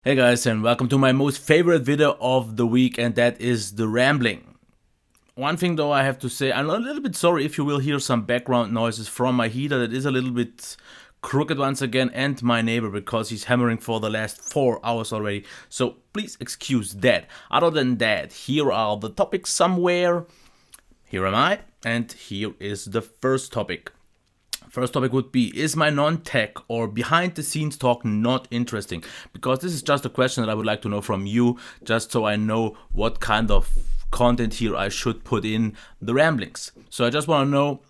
Hey guys, and welcome to my most favorite video of the week, and that is the rambling. One thing though I have to say, I'm a little bit sorry if you will hear some background noises from my heater that is a little bit crooked once again, and my neighbor, because he's hammering for the last 4 hours already, so please excuse that. Other than that, here are the topics somewhere. Here am I, and here is the first topic. First topic would be, is my non-tech or behind the scenes talk not interesting? Because this is just a question that I would like to know from you, just so I know what kind of content here I should put in the ramblings. So I just want to know,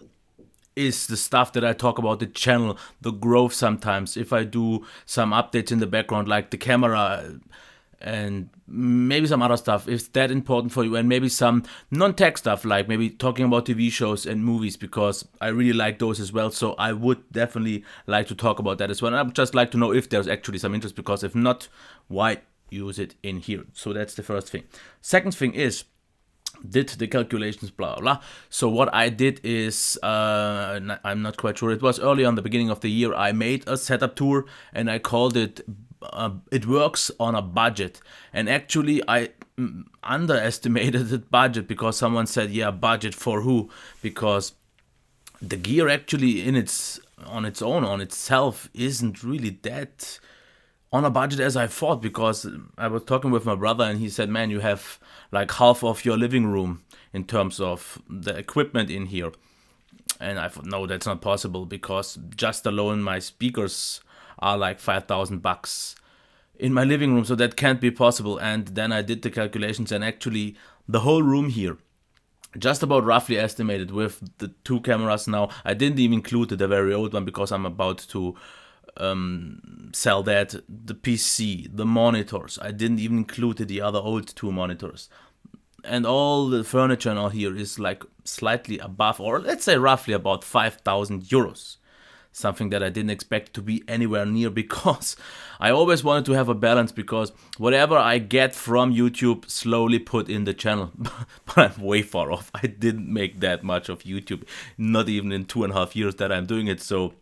is the stuff that I talk about the channel, the growth sometimes, if I do some updates in the background like the camera and maybe some other stuff, is that important for you? And maybe some non-tech stuff, like maybe talking about TV shows and movies, because I really like those as well. So I would definitely like to talk about that as well. And I would just like to know if there's actually some interest, because if not, why use it in here? So that's the first thing. Second thing is, did the calculations, blah blah. So what I did is, I'm not quite sure, it was early on the beginning of the year, I made a setup tour and I called it it works on a budget. And actually I underestimated the budget, because someone said, yeah, budget for who? Because the gear actually on itself isn't really that on a budget as I thought, because I was talking with my brother and he said, man, you have like half of your living room in terms of the equipment in here. And I thought, no, that's not possible, because just alone my speakers are like $5,000 in my living room, so that can't be possible. And then I did the calculations, and actually the whole room here, just about roughly estimated with the two cameras now. I didn't even include the very old one, because I'm about to sell that, the PC, the monitors. I didn't even include the other old two monitors. And all the furniture and all here is like slightly above, or let's say roughly about 5,000 euros. Something that I didn't expect to be anywhere near, because I always wanted to have a balance, because whatever I get from YouTube, slowly put in the channel. But I'm way far off. I didn't make that much of YouTube, not even in 2.5 years that I'm doing it. So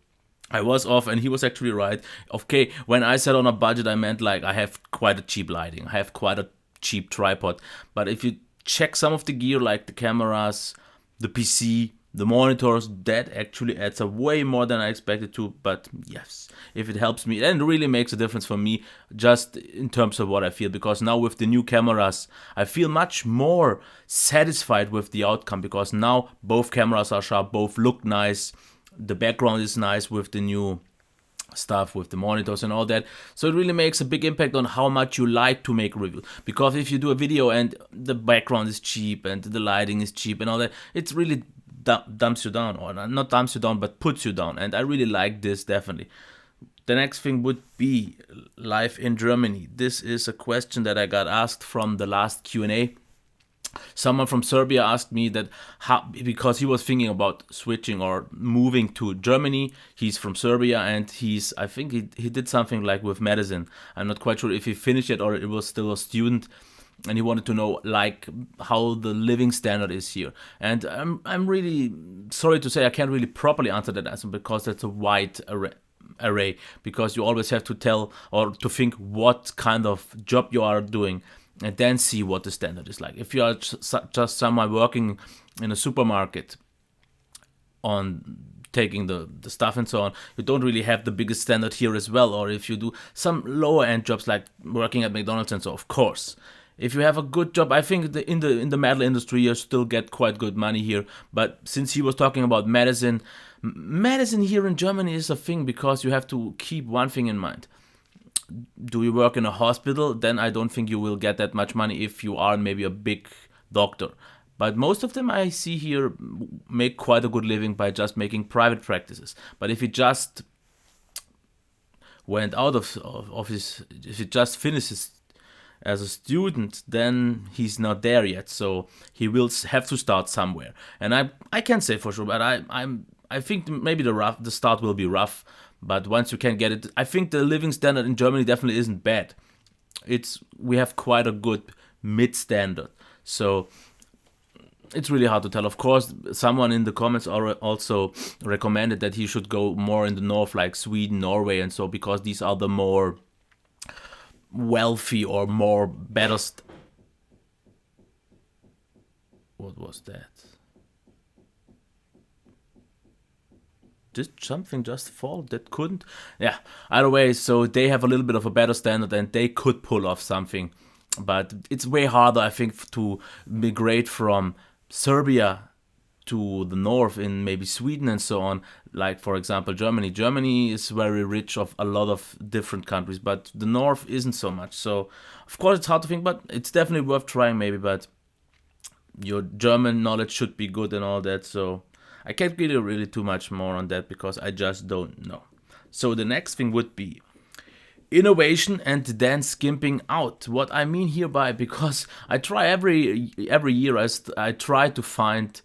I was off, and he was actually right. Okay, when I said on a budget, I meant like I have quite a cheap lighting, I have quite a cheap tripod. But if you check some of the gear, like the cameras, the PC, the monitors, that actually adds up way more than I expected to. But yes, if it helps me, then it really makes a difference for me, just in terms of what I feel. Because now with the new cameras, I feel much more satisfied with the outcome, because now both cameras are sharp, both look nice, the background is nice with the new stuff, with the monitors and all that. So it really makes a big impact on how much you like to make reviews. Because if you do a video and the background is cheap and the lighting is cheap and all that, it's really dumps you down, or not dumps you down, but puts you down. And I really like this, definitely. The next thing would be life in Germany. This is a question that I got asked from the last Q&A. Someone from Serbia asked me that because he was thinking about switching or moving to Germany. He's from Serbia, and I think he did something like with medicine. I'm not quite sure if he finished it or it was still a student. And he wanted to know like how the living standard is here. And I'm really sorry to say I can't really properly answer that answer, because that's a wide array, because you always have to tell or to think what kind of job you are doing, and then see what the standard is like. If you are just someone working in a supermarket on taking the stuff and so on, you don't really have the biggest standard here as well. Or if you do some lower end jobs like working at McDonald's and so, of course. If you have a good job, I think in the metal industry you still get quite good money here. But since he was talking about medicine here in Germany is a thing, because you have to keep one thing in mind. Do you work in a hospital? Then I don't think you will get that much money if you are maybe a big doctor. But most of them I see here make quite a good living by just making private practices. But if he just went out of his, if he just finishes as a student, then he's not there yet. So he will have to start somewhere. And I can't say for sure, but I think maybe the start will be rough. But once you can get it, I think the living standard in Germany definitely isn't bad. We have quite a good mid standard. So it's really hard to tell. Of course, someone in the comments also recommended that he should go more in the north, like Sweden, Norway, and so, because these are the more wealthy or more better. What was that? Did something just fall that couldn't? Yeah, either way, so they have a little bit of a better standard and they could pull off something. But it's way harder, I think, to migrate from Serbia to the north in maybe Sweden and so on, like for example Germany. Germany is very rich of a lot of different countries, but the north isn't so much. So of course it's hard to think, but it's definitely worth trying maybe. But your German knowledge should be good and all that. So I can't give you really too much more on that because I just don't know. So the next thing would be innovation and then skimping out. What I mean hereby, because I try every year, I try to find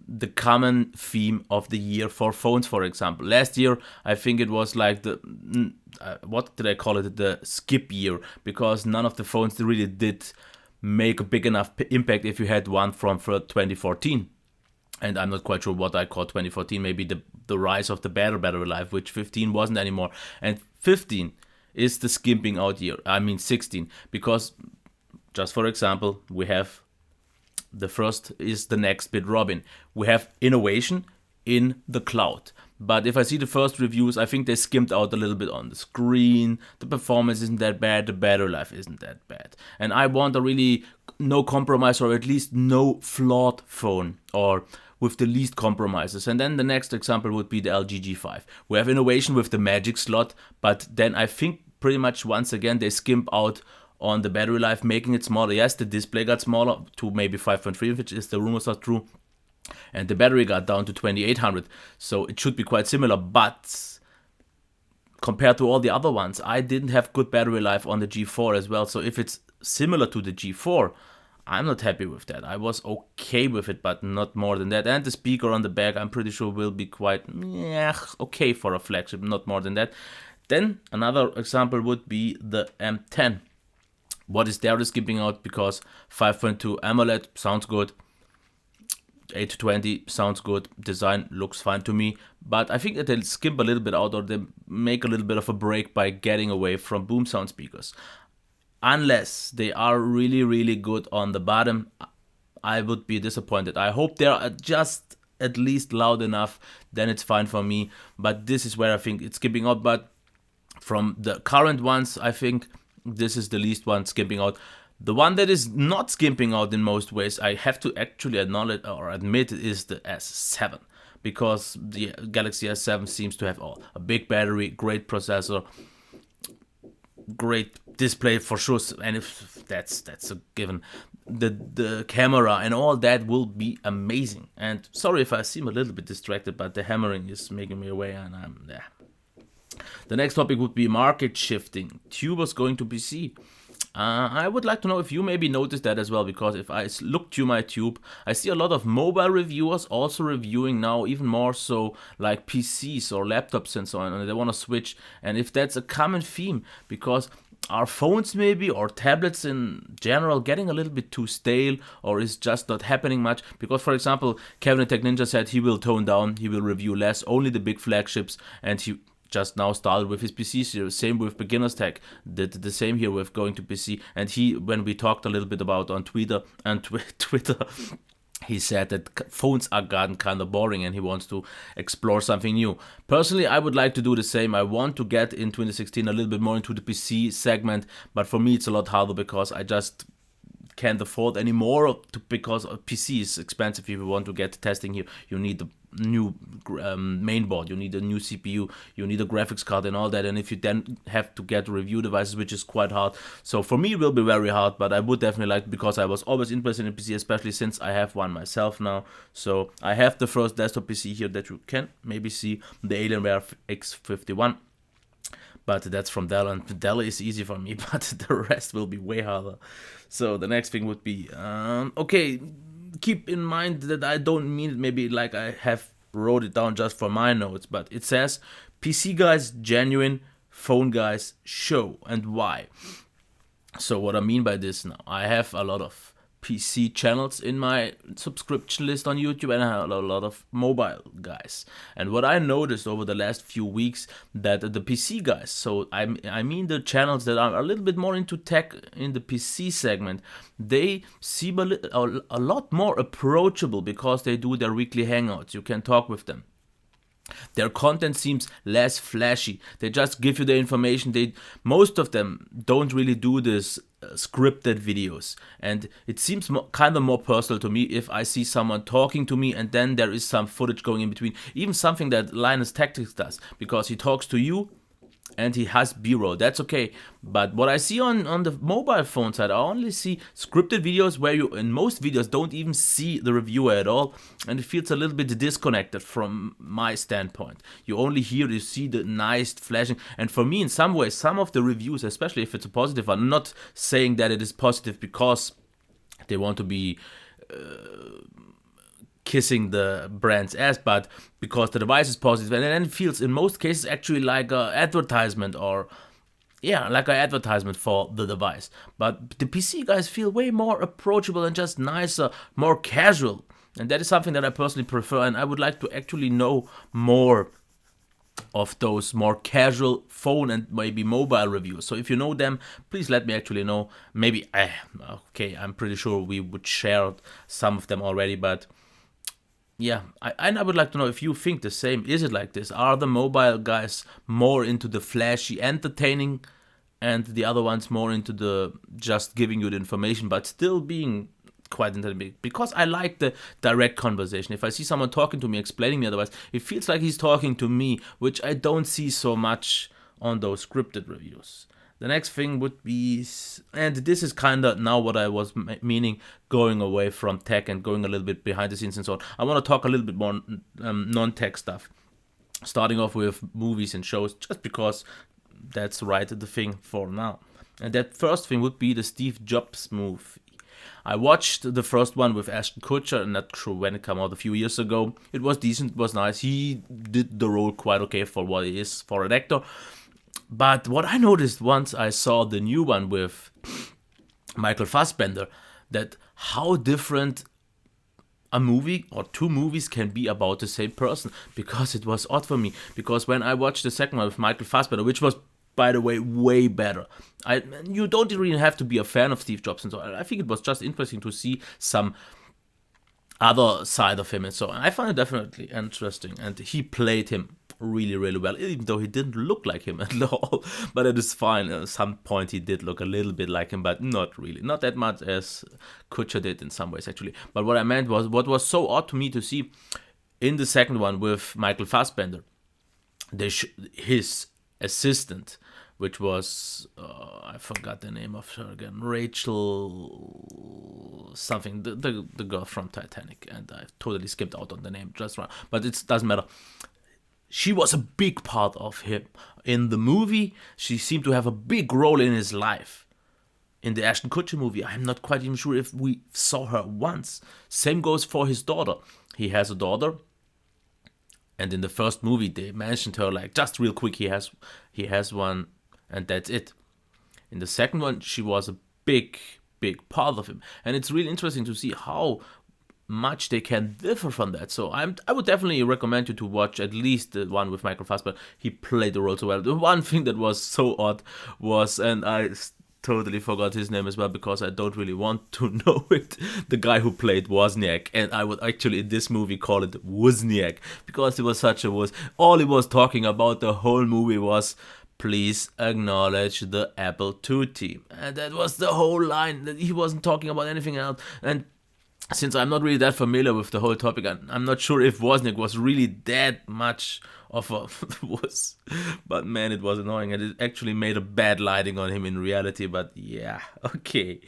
the common theme of the year for phones, for example. Last year, I think it was like the, what did I call it? The skip year, because none of the phones really did make a big enough impact if you had one from 2014. And I'm not quite sure what I call 2014, maybe the rise of the battery life, which 15 wasn't anymore. And 15 is the skimping out year. I mean 16, because just for example, we have the first is the next bit, Robin. We have innovation in the cloud. But if I see the first reviews, I think they skimped out a little bit on the screen. The performance isn't that bad. The battery life isn't that bad. And I want a really no compromise, or at least no flawed phone, or with the least compromises. And then the next example would be the LG G5. We have innovation with the magic slot, but then I think pretty much once again they skimp out on the battery life, making it smaller. Yes, the display got smaller to maybe 5.3, which is the rumors are true. And the battery got down to 2800. So it should be quite similar. But compared to all the other ones, I didn't have good battery life on the G4 as well. So if it's similar to the G4, I'm not happy with that. I was okay with it, but not more than that. And the speaker on the back, I'm pretty sure will be quite okay for a flagship, not more than that. Then another example would be the M10. What is there is skipping out because 5.2 AMOLED sounds good. 820 sounds good. Design looks fine to me. But I think that they'll skimp a little bit out, or they make a little bit of a break by getting away from boom sound speakers. Unless they are really, really good on the bottom, I would be disappointed. I hope they're just at least loud enough, then it's fine for me. But this is where I think it's skipping out. But from the current ones, I think this is the least one skipping out. The one that is not skimping out in most ways, I have to actually acknowledge or admit, is the S7. Because the Galaxy S7 seems to have a big battery, great processor, great display for sure, and if that's a given, the camera and all that will be amazing. And sorry if I seem a little bit distracted, but the hammering is making me away, and I'm there. The next topic would be market shifting. Tubers going to PC. I would like to know if you maybe noticed that as well, because if I look to my tube, I see a lot of mobile reviewers also reviewing now, even more so like PCs or laptops and so on, and they want to switch. And if that's a common theme, because are phones maybe, or tablets in general, getting a little bit too stale, or is just not happening much? Because for example, Kevin the Tech Ninja said he will tone down, he will review less, only the big flagships, and he just now started with his PC series. Same with Beginner's Tech, did the same here with going to PC. And he, when we talked a little bit about on Twitter, he said that phones are gotten kind of boring and he wants to explore something new. Personally, I would like to do the same. I want to get in 2016 a little bit more into the PC segment, but for me it's a lot harder because I just can't afford anymore, because a PC is expensive. If you want to get testing here, you need the new main board, you need a new CPU, you need a graphics card and all that, and if you then have to get review devices, which is quite hard. So for me it will be very hard, but I would definitely like, because I was always interested in PC, especially since I have one myself now. So I have the first desktop PC here that you can maybe see, the Alienware X51. But that's from Dell, and Dell is easy for me, but the rest will be way harder. So the next thing would be, okay, keep in mind that I don't mean it maybe like I have wrote it down just for my notes, but it says, PC guys genuine, phone guys show, and why. So what I mean by this now, I have a lot of PC channels in my subscription list on YouTube, and I have a lot of mobile guys. And what I noticed over the last few weeks, that the PC guys, so I mean the channels that are a little bit more into tech in the PC segment, they seem a lot more approachable because they do their weekly hangouts. You can talk with them. Their content seems less flashy. They just give you the information. Most of them don't really do this scripted videos, and it seems kind of more personal to me if I see someone talking to me and then there is some footage going in between. Even something that Linus Tactics does, because he talks to you and he has B-roll. That's okay. But what I see on the mobile phone side, I only see scripted videos where you, in most videos, don't even see the reviewer at all, and it feels a little bit disconnected from my standpoint. You only see the nice flashing, and for me, in some ways, some of the reviews, especially if it's a positive, I'm not saying that it is positive because they want to be kissing the brand's ass, but because the device is positive, and then it feels in most cases actually like an advertisement, or like an advertisement for the device. But the PC guys feel way more approachable and just nicer, more casual, and that is something that I personally prefer, and I would like to actually know more of those more casual phone and maybe mobile reviews. So if you know them, please let me actually know. Maybe I'm pretty sure we would share some of them already, but yeah, I would like to know if you think the same. Is it like this? Are the mobile guys more into the flashy, entertaining, and the other ones more into the just giving you the information, but still being quite entertaining? Because I like the direct conversation. If I see someone talking to me, explaining me otherwise, it feels like he's talking to me, which I don't see so much on those scripted reviews. The next thing would be, and this is kind of now what I was meaning, going away from tech and going a little bit behind the scenes and so on. I want to talk a little bit more non-tech stuff, starting off with movies and shows, just because that's the thing for now. And that first thing would be the Steve Jobs movie. I watched the first one with Ashton Kutcher, and not sure when it came out, a few years ago. It was decent, it was nice. He did the role quite okay for what it is for an actor. But what I noticed once I saw the new one with Michael Fassbender, that how different a movie or two movies can be about the same person, because it was odd for me. Because when I watched the second one with Michael Fassbender, which was, by the way, way better. You don't really have to be a fan of Steve Jobs and so on. I think it was just interesting to see some other side of him and so on. I found it definitely interesting, and he played him really, really well, even though he didn't look like him at all. But it is fine. At some point he did look a little bit like him, but not really. Not that much as Kutcher did in some ways, actually. But what I meant was, what was so odd to me to see in the second one with Michael Fassbender, his assistant, which was, I forgot the name of her again, Rachel something, the girl from Titanic, and I totally skipped out on the name just right, but it doesn't matter. She was a big part of him. In the movie, she seemed to have a big role in his life. In the Ashton Kutcher movie, I'm not quite even sure if we saw her once. Same goes for his daughter. He has a daughter, and in the first movie, they mentioned her like just real quick. He has one, and that's it. In the second one, she was a big part of him, and it's really interesting to see how much they can differ from that. So I would definitely recommend you to watch at least the one with Michael Fassbender. He played the role so well. The one thing that was so odd was, and I totally forgot his name as well because I don't really want to know it, the guy who played Wozniak, and I would actually in this movie call it Wozniak, because he was such a wuss. All he was talking about the whole movie was, please acknowledge the Apple II team. And that was the whole line. He wasn't talking about anything else. And since I'm not really that familiar with the whole topic, I'm not sure if Wozniak was really that much of a wuss. But man, it was annoying, and it actually made a bad lighting on him in reality. But yeah, okay.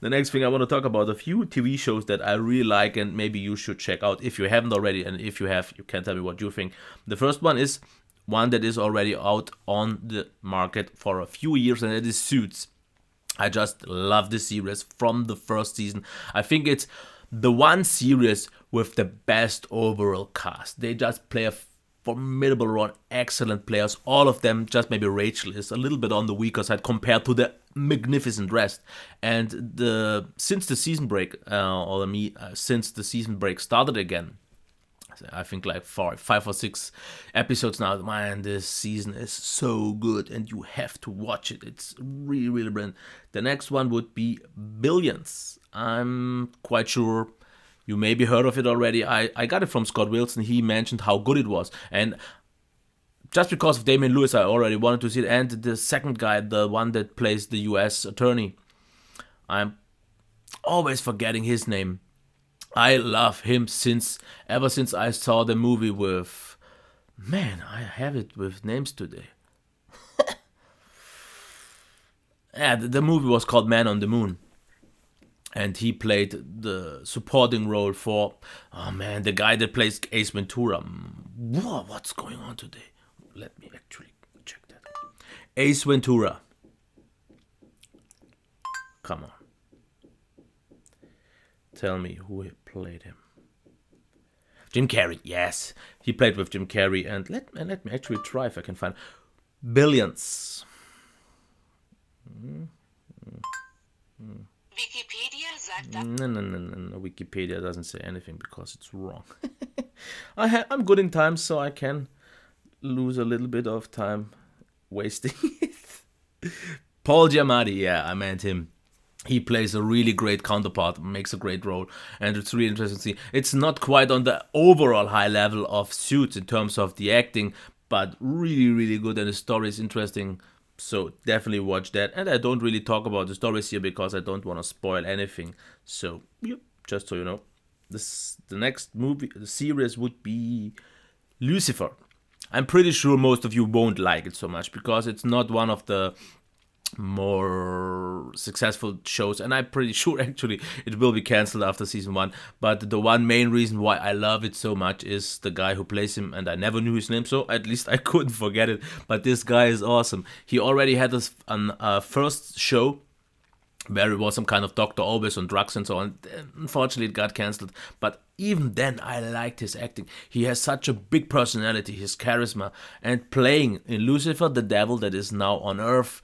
The next thing I want to talk about, a few TV shows that I really like and maybe you should check out if you haven't already, and if you have, you can tell me what you think. The first one is one that is already out on the market for a few years, and it is Suits. I just love this series from the first season. I think it's the one series with the best overall cast. They just play a formidable role, excellent players, all of them. Just maybe Rachel is a little bit on the weaker side compared to the magnificent rest. And since the season break, since the season break started again, I think like 5 or 6 episodes now. Man, this season is so good, and you have to watch it. It's really, really brilliant. The next one would be Billions. I'm quite sure you maybe heard of it already. I got it from Scott Wilson. He mentioned how good it was, and just because of Damian Lewis, I already wanted to see it. And the second guy, the one that plays the U.S. attorney, I'm always forgetting his name. I love him ever since I saw the movie with, man, I have it with names today. Yeah, the movie was called Man on the Moon, and he played the supporting role for, oh man, the guy that plays Ace Ventura. Whoa, what's going on today? Let me actually check that. Ace Ventura. Come on. Tell me who played him. Jim Carrey, yes. He played with Jim Carrey. And let me actually try if I can find Billions. Wikipedia sagt das. No. Wikipedia doesn't say anything because it's wrong. I'm good in time, so I can lose a little bit of time wasting it. Paul Giamatti, yeah, I meant him. He plays a really great counterpart, makes a great role, and it's really interesting to see. It's not quite on the overall high level of Suits in terms of the acting, but really, really good, and the story is interesting. So definitely watch that. And I don't really talk about the stories here because I don't want to spoil anything. So yeah, just so you know, the next movie, the series would be Lucifer. I'm pretty sure most of you won't like it so much because it's not one of the more successful shows, and I'm pretty sure actually it will be cancelled after season 1. But the one main reason why I love it so much is the guy who plays him, and I never knew his name, so at least I couldn't forget it. But this guy is awesome. He already had his first show where it was some kind of doctor always on drugs and so on. Unfortunately, it got cancelled. But even then, I liked his acting. He has such a big personality, his charisma, and playing in Lucifer, the devil that is now on Earth,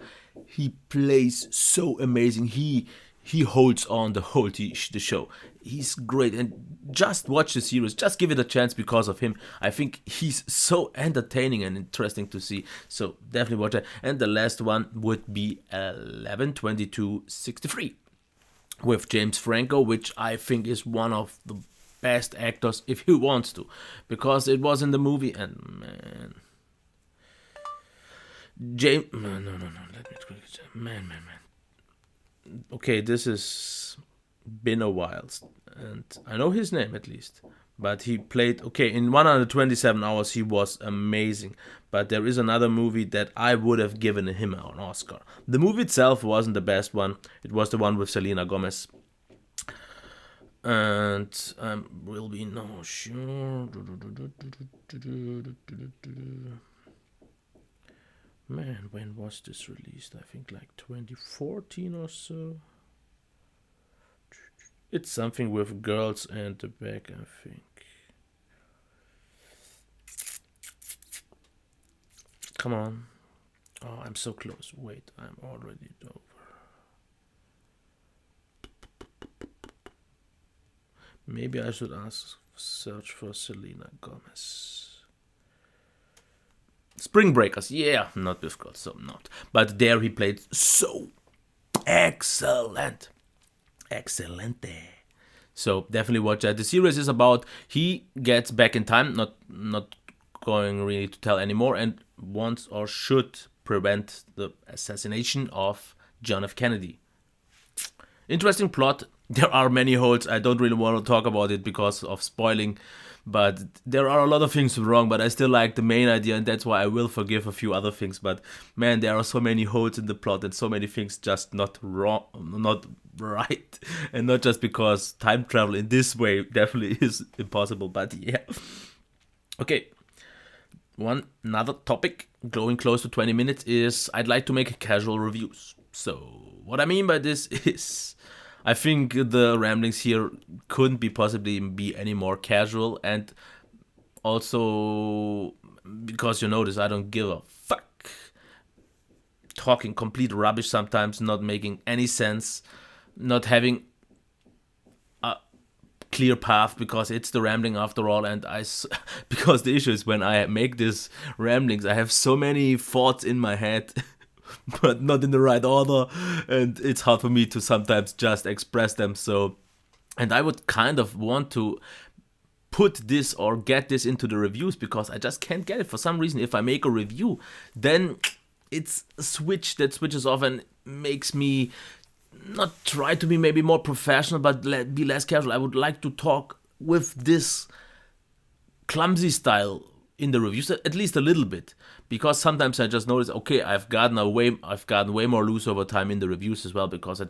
he plays so amazing. He holds on the whole the show. He's great, and just watch the series. Just give it a chance because of him. I think he's so entertaining and interesting to see. So definitely watch it. And the last one would be 11/22/63 with James Franco, which I think is one of the best actors if he wants to, because it was in the movie, and man. No. Man. Okay, this has been a while, and I know his name at least. But he played, okay, in 127 Hours, he was amazing. But there is another movie that I would have given him an Oscar. The movie itself wasn't the best one. It was the one with Selena Gomez. And will be no sure. Man, when was this released? I think like 2014 or so. It's something with girls and the back, I think. Come on. Oh, I'm so close. Wait, I'm already over. Maybe I should search for Selena Gomez. Spring Breakers, yeah, not with girls, so not. But there he played so excellent. Excellente. So definitely watch that. The series is about he gets back in time, not going really to tell anymore, and wants or should prevent the assassination of John F. Kennedy. Interesting plot. There are many holes. I don't really want to talk about it because of spoiling, but there are a lot of things wrong, but I still like the main idea, and that's why I will forgive a few other things. But man, there are so many holes in the plot and so many things just not wrong, not right, and not just because time travel in this way definitely is impossible, but yeah. Okay, another topic, going close to 20 minutes, is I'd like to make casual reviews. So what I mean by this is, I think the ramblings here couldn't possibly be any more casual, and also because you notice I don't give a fuck. talking complete rubbish sometimes, not making any sense, not having a clear path, because it's the rambling after all. And because the issue is, when I make these ramblings, I have so many thoughts in my head but not in the right order, and it's hard for me to sometimes just express them. So, and I would kind of want to put this or get this into the reviews, because I just can't get it for some reason. If I make a review, then it's a switch that switches off and makes me not try to be maybe more professional, but be less casual. I would like to talk with this clumsy style in the reviews, at least a little bit, because sometimes I just notice, okay, I've gotten way more loose over time in the reviews as well, because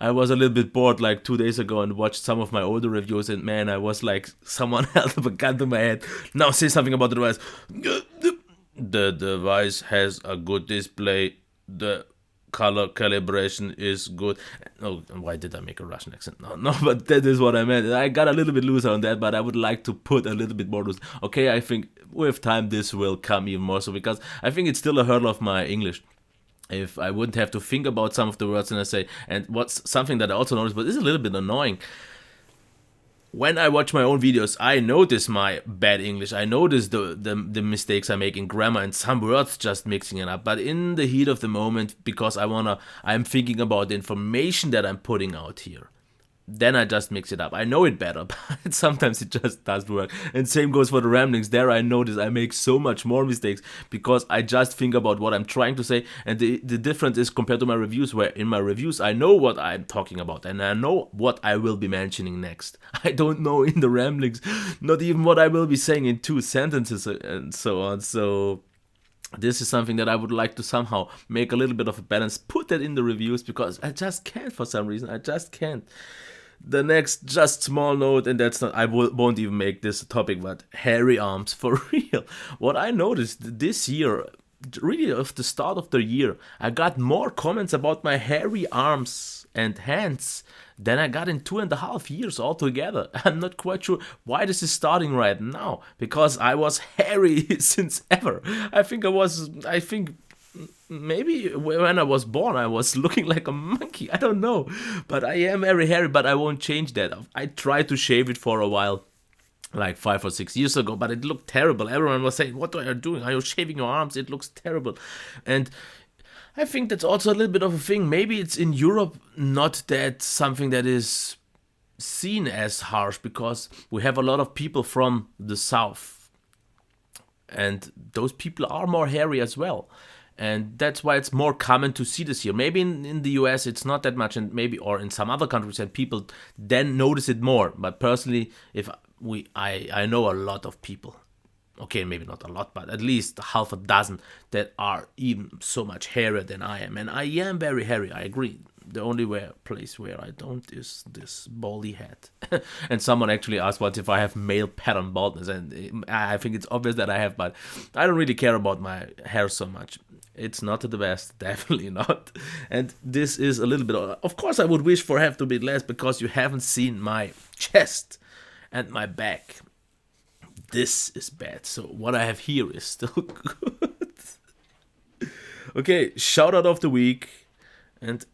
I was a little bit bored like 2 days ago and watched some of my older reviews, and man, I was like, someone held up a gun to my head. Now say something about the device. The device has a good display. The color calibration is good. Oh, why did I make a Russian accent? No, but that is what I meant. I got a little bit looser on that, but I would like to put a little bit more loose. Okay, I think with time this will come even more so, because I think it's still a hurdle of my English. If I wouldn't have to think about some of the words and I say, and what's something that I also noticed, but is a little bit annoying. When I watch my own videos, I notice my bad English. I notice the mistakes I make in grammar and some words just mixing it up. But in the heat of the moment, because I'm thinking about the information that I'm putting out here, then I just mix it up. I know it better, but sometimes it just doesn't work. And same goes for the ramblings. There I notice I make so much more mistakes because I just think about what I'm trying to say. And the difference is compared to my reviews, where in my reviews I know what I'm talking about and I know what I will be mentioning next. I don't know in the ramblings, not even what I will be saying in 2 sentences and so on. So this is something that I would like to somehow make a little bit of a balance, put that in the reviews, because I just can't for some reason. I just can't. The next just small note, and that's not, I won't even make this a topic, but hairy arms, for real. What I noticed this year, really of the start of the year, I got more comments about my hairy arms and hands than I got in 2.5 years altogether. I'm not quite sure why this is starting right now, because I was hairy since ever. I think maybe when I was born I was looking like a monkey. I don't know, but I am very hairy, but I won't change that. I tried to shave it for a while, like 5 or 6 years ago, but it looked terrible. Everyone was saying, what are you doing? Are you shaving your arms? It looks terrible. And I think that's also a little bit of a thing. Maybe it's in Europe not that something that is seen as harsh, because we have a lot of people from the south, and those people are more hairy as well. And that's why it's more common to see this here. Maybe in the US it's not that much, and maybe, or in some other countries, and people then notice it more. But personally, I know a lot of people, okay, maybe not a lot, but at least half a dozen that are even so much hairier than I am. And I am very hairy, I agree. The only place where I don't is this baldy head. And someone actually asked what if I have male pattern baldness, and I think it's obvious that I have, but I don't really care about my hair so much. It's not the best, definitely not. And this is a little bit, of course I would wish for have to be less, because you haven't seen my chest and my back. This is bad. So what I have here is still good. Okay, shout out of the week. And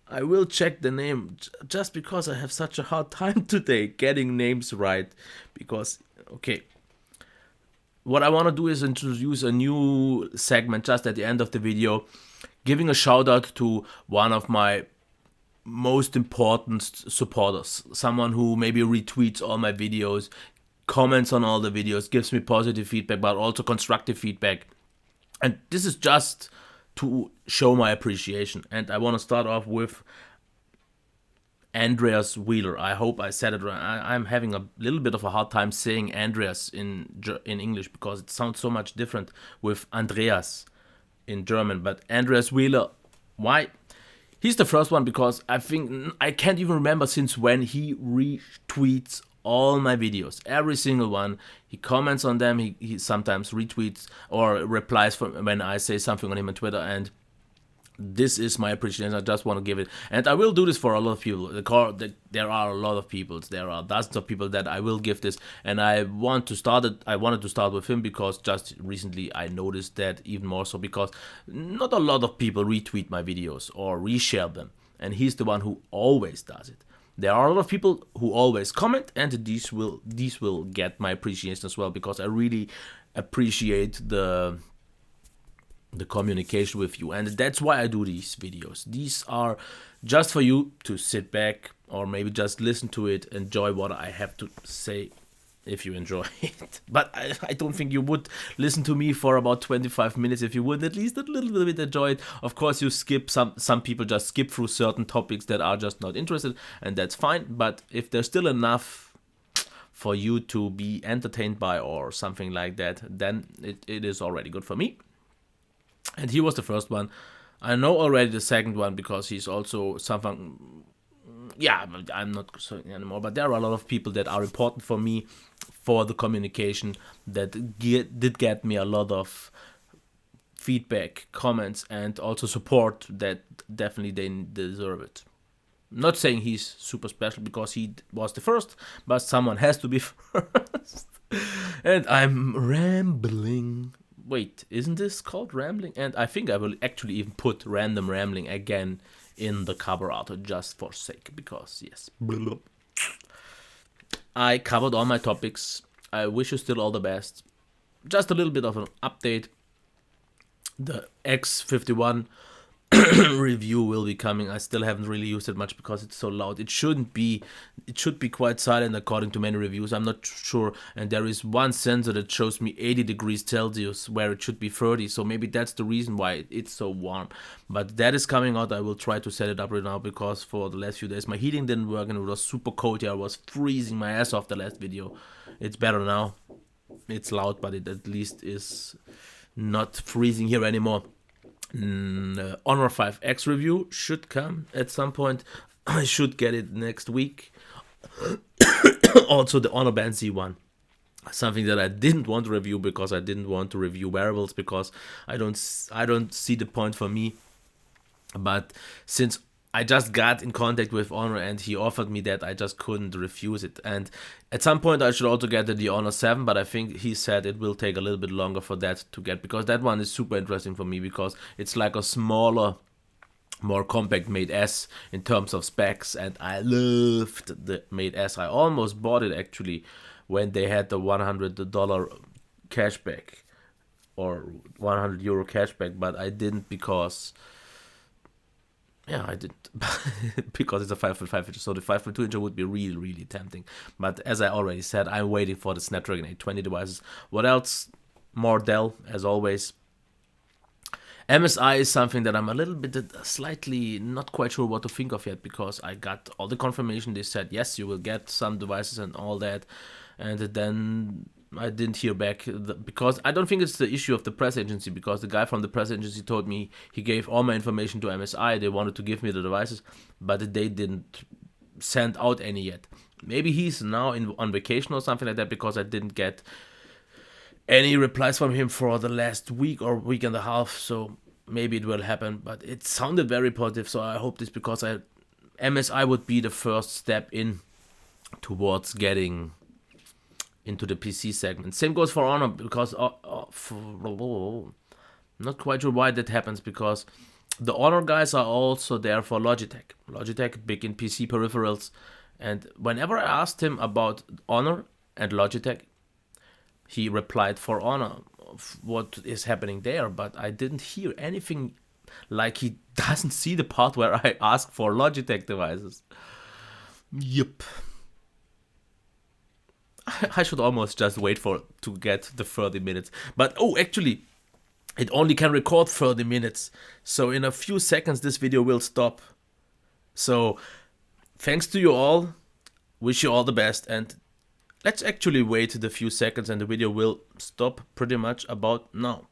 I will check the name, just because I have such a hard time today getting names right. Because, okay, what I want to do is introduce a new segment just at the end of the video, giving a shout out to one of my most important supporters, someone who maybe retweets all my videos, comments on all the videos, gives me positive feedback, but also constructive feedback. And this is just to show my appreciation. And I want to start off with Andreas Wheeler. I hope I said it right. I'm having a little bit of a hard time saying Andreas in English, because it sounds so much different with Andreas in German. But Andreas Wheeler, why? He's the first one, because I think I can't even remember since when he retweets all my videos, every single one. He comments on them. He sometimes retweets or replies when I say something on him on Twitter, and this is my appreciation. I just want to give it, and I will do this for a lot of people. There are a lot of people. There are dozens of people that I will give this, and I want to start it. I wanted to start with him because just recently I noticed that even more so because not a lot of people retweet my videos or reshare them, and he's the one who always does it. There are a lot of people who always comment, and these will get my appreciation as well because I really appreciate the communication with you, and that's why I do these videos. These are just for you to sit back or maybe just listen to it, enjoy what I have to say if you enjoy it. But I don't think you would listen to me for about 25 minutes if you would at least a little bit enjoy it. Of course, you skip some people just skip through certain topics that are just not interested, and that's fine. But if there's still enough for you to be entertained by or something like that, then it is already good for me. And he was the first one. I know already the second one because he's also something. Yeah, I'm not certain anymore. But there are a lot of people that are important for me for the communication that did get me a lot of feedback, comments, and also support that definitely they deserve it. Not saying he's super special because he was the first, but someone has to be first. And I'm rambling. Wait, isn't this called rambling? And I think I will actually even put random rambling again in the cover art just for sake, because yes. I covered all my topics. I wish you still all the best. Just a little bit of an update. The X51 review will be coming. I still haven't really used it much because it's so loud. It should be quite silent according to many reviews. I'm not sure. And there is one sensor that shows me 80 degrees Celsius where it should be 30. So maybe that's the reason why it's so warm. But that is coming out. I will try to set it up right now because for the last few days my heating didn't work and it was super cold here. I was freezing my ass off the last video. It's better now. It's loud, but it at least is not freezing here anymore. Honor 5X review should come at some point. I should get it next week. Also the Honor Band Z1, something that I didn't want to review because I didn't want to review wearables because I don't see the point for me. But since I just got in contact with Honor and he offered me that, I just couldn't refuse it. And at some point I should also get the Honor 7, but I think he said it will take a little bit longer for that to get, because that one is super interesting for me because it's like a smaller, more compact Mate S in terms of specs, and I loved the Mate S. I almost bought it actually when they had the $100 cashback or €100 cashback, but I didn't because... Yeah, I didn't, because it's a 5.5 inch, so the 5.2 inch would be really, really tempting. But as I already said, I'm waiting for the Snapdragon 820 devices. What else? More Dell, as always. MSI is something that I'm a little bit, slightly not quite sure what to think of yet, because I got all the confirmation. They said, yes, you will get some devices and all that. And then I didn't hear back because I don't think it's the issue of the press agency, because the guy from the press agency told me he gave all my information to MSI. They wanted to give me the devices, but they didn't send out any yet. Maybe he's now on vacation or something like that, because I didn't get any replies from him for the last week or week and a half. So maybe it will happen, but it sounded very positive. So I hope this, because MSI would be the first step in towards getting into the PC segment. Same goes for Honor, because not quite sure why that happens, because the Honor guys are also there for Logitech. Logitech, big in PC peripherals, and whenever I asked him about Honor and Logitech, he replied for Honor, what is happening there, but I didn't hear anything, like he doesn't see the part where I ask for Logitech devices. Yep. I should almost just wait to get the 30 minutes. But actually, it only can record 30 minutes. So in a few seconds, this video will stop. So thanks to you all. Wish you all the best. And let's actually wait the few seconds and the video will stop pretty much about now.